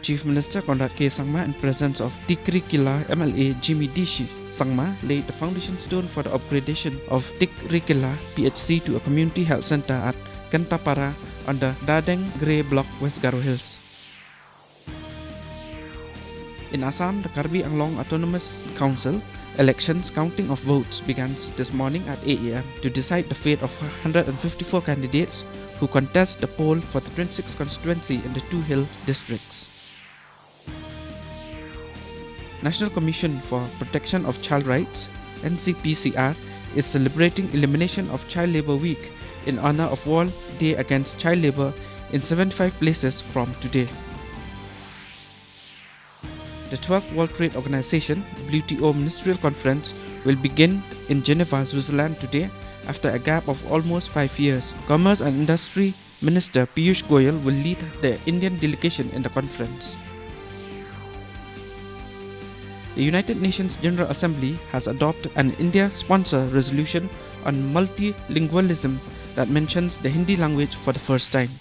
Chief Minister Conrad K. Sangma, in presence of Tikrikila MLA Jimmy Dishi Sangma, laid the foundation stone for the upgradation of Tikrikila PHC to a community health center at Kentapara on the Dadeng Grey Block, West Garo Hills. In Assam, the Karbi Anglong Autonomous Council elections counting of votes began this morning at 8 a.m. to decide the fate of 154 candidates who contest the poll for the 26th constituency in the two hill districts. National Commission for Protection of Child Rights (NCPCR) is celebrating Elimination of Child Labour Week in honor of World Day Against Child Labour in 75 places from today. The 12th World Trade Organization WTO Ministerial Conference will begin in Geneva, Switzerland today after a gap of almost 5 years. Commerce and Industry Minister Piyush Goyal will lead the Indian delegation in the conference. The United Nations General Assembly has adopted an India-sponsored resolution on multilingualism that mentions the Hindi language for the first time.